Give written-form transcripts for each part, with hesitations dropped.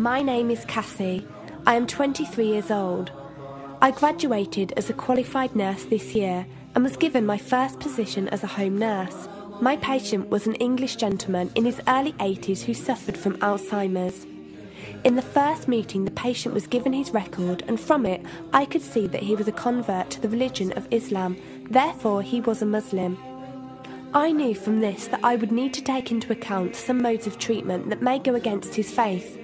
My name is Cassie. I am 23 years old. I graduated as a qualified nurse this year and was given my first position as a home nurse. My patient was an English gentleman in his early 80s who suffered from Alzheimer's. In the first meeting, the patient was given his record, and from it I could see that he was a convert to the religion of Islam, therefore he was a Muslim. I knew from this that I would need to take into account some modes of treatment that may go against his faith,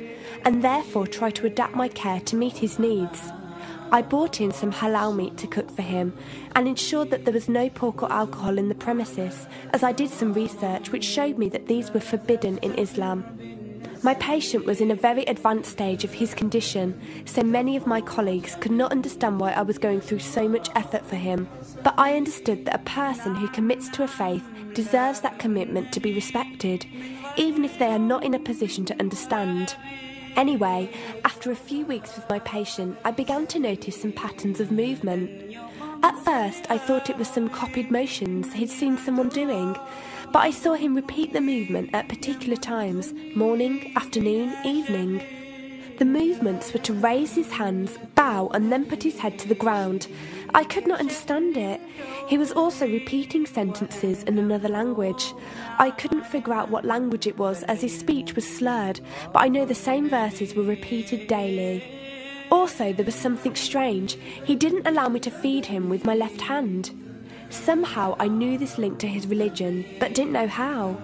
and therefore try to adapt my care to meet his needs. I bought in some halal meat to cook for him and ensured that there was no pork or alcohol in the premises, as I did some research which showed me that these were forbidden in Islam. My patient was in a very advanced stage of his condition, so many of my colleagues could not understand why I was going through so much effort for him. But I understood that a person who commits to a faith deserves that commitment to be respected, even if they are not in a position to understand. Anyway, after a few weeks with my patient, I began to notice some patterns of movement. At first, I thought it was some copied motions he'd seen someone doing, but I saw him repeat the movement at particular times: morning, afternoon, evening. The movements were to raise his hands, bow, and then put his head to the ground. I could not understand it. He was also repeating sentences in another language. I couldn't figure out what language it was, as his speech was slurred, but I know the same verses were repeated daily. Also, there was something strange. He didn't allow me to feed him with my left hand. Somehow I knew this linked to his religion, but didn't know how.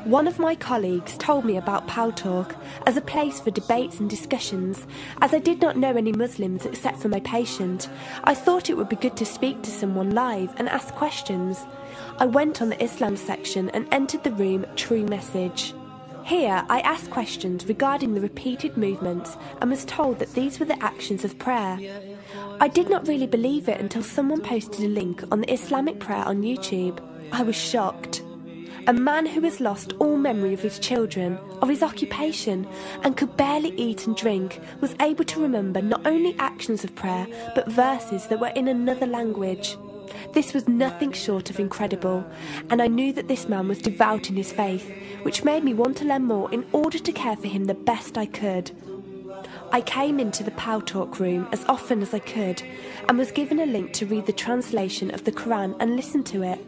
One of my colleagues told me about Paltalk as a place for debates and discussions. As I did not know any Muslims except for my patient, I thought it would be good to speak to someone live and ask questions. I went on the Islam section and entered the room True Message. Here I asked questions regarding the repeated movements and was told that these were the actions of prayer. I did not really believe it until someone posted a link on the Islamic prayer on YouTube. I was shocked. A man who has lost all memory of his children, of his occupation, and could barely eat and drink, was able to remember not only actions of prayer, but verses that were in another language. This was nothing short of incredible, and I knew that this man was devout in his faith, which made me want to learn more in order to care for him the best I could. I came into the Paltalk room as often as I could, and was given a link to read the translation of the Quran and listen to it.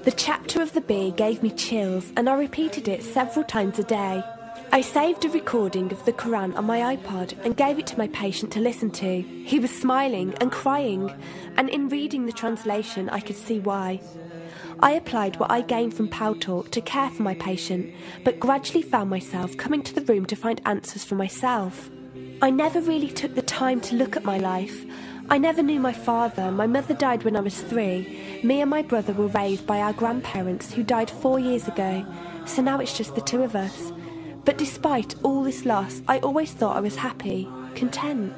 The chapter of the bee gave me chills, and I repeated it several times a day. I saved a recording of the Quran on my iPod and gave it to my patient to listen to. He was smiling and crying, and in reading the translation I could see why. I applied what I gained from Paltalk to care for my patient, but gradually found myself coming to the room to find answers for myself. I never really took the time to look at my life. I never knew my father. My mother died when I was 3. Me and my brother were raised by our grandparents who died 4 years ago, so now it's just the two of us. But despite all this loss, I always thought I was happy, content.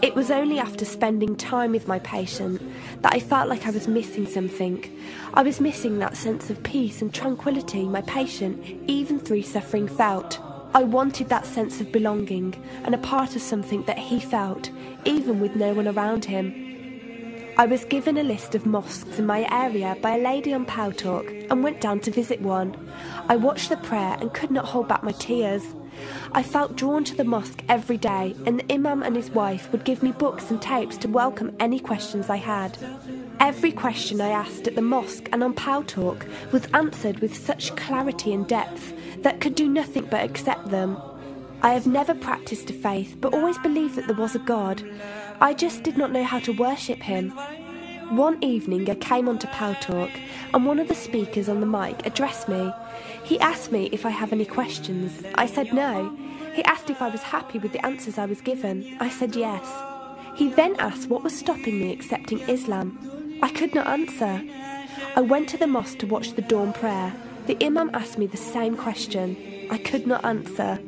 It was only after spending time with my patient that I felt like I was missing something. I was missing that sense of peace and tranquility my patient, even through suffering, felt. I wanted that sense of belonging and a part of something that he felt, even with no one around him. I was given a list of mosques in my area by a lady on Paltalk and went down to visit one. I watched the prayer and could not hold back my tears. I felt drawn to the mosque every day, and the imam and his wife would give me books and tapes to welcome any questions I had. Every question I asked at the mosque and on Paltalk was answered with such clarity and depth that could do nothing but accept them. I have never practiced a faith, but always believed that there was a God. I just did not know how to worship him. One evening I came onto Paltalk, and one of the speakers on the mic addressed me. He asked me if I have any questions. I said no. He asked if I was happy with the answers I was given. I said yes. He then asked what was stopping me accepting Islam. I could not answer. I went to the mosque to watch the dawn prayer. The imam asked me the same question. I could not answer.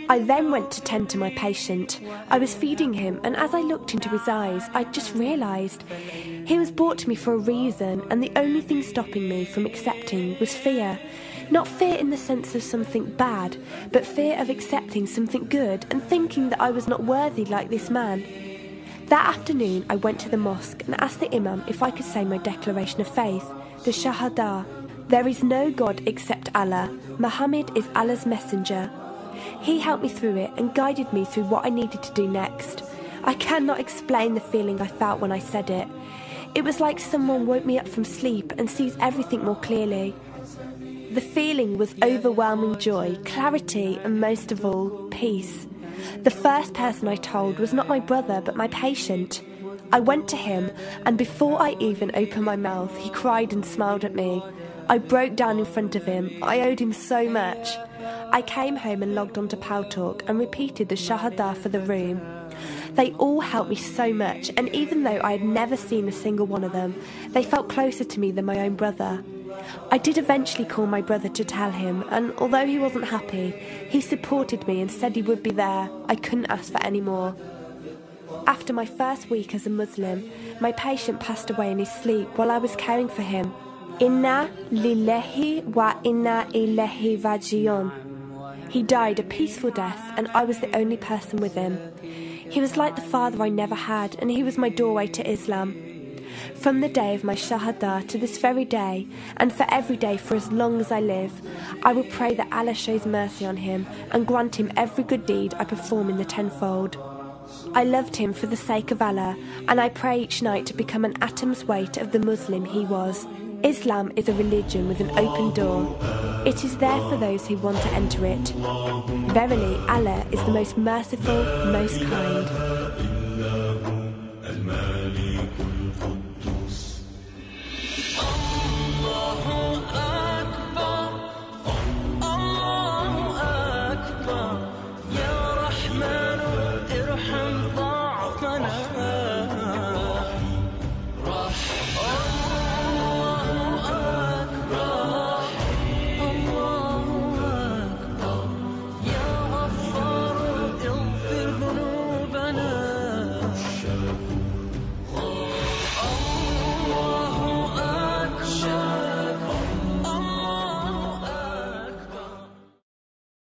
I then went to tend to my patient. I was feeding him, and as I looked into his eyes, I just realised he was brought to me for a reason, and the only thing stopping me from accepting was fear. Not fear in the sense of something bad, but fear of accepting something good and thinking that I was not worthy like this man. That afternoon I went to the mosque and asked the imam if I could say my declaration of faith, the Shahada. There is no God except Allah. Muhammad is Allah's messenger. He helped me through it and guided me through what I needed to do next. I cannot explain the feeling I felt when I said it. It was like someone woke me up from sleep and sees everything more clearly. The feeling was overwhelming joy, clarity, and most of all, peace. The first person I told was not my brother, but my patient. I went to him, and before I even opened my mouth, he cried and smiled at me. I broke down in front of him. I owed him so much. I came home and logged onto Paltalk and repeated the Shahada for the room. They all helped me so much, and even though I had never seen a single one of them, they felt closer to me than my own brother. I did eventually call my brother to tell him, and although he wasn't happy, he supported me and said he would be there. I couldn't ask for any more. After my first week as a Muslim, my patient passed away in his sleep while I was caring for him. Inna lillahi wa inna ilayhi raji'un. He died a peaceful death, and I was the only person with him. He was like the father I never had, and he was my doorway to Islam. From the day of my Shahada to this very day, and for every day for as long as I live, I will pray that Allah shows mercy on him and grant him every good deed I perform in the tenfold. I loved him for the sake of Allah, and I pray each night to become an atom's weight of the Muslim he was. Islam is a religion with an open door. It is there for those who want to enter it. Verily, Allah is the most merciful, most kind.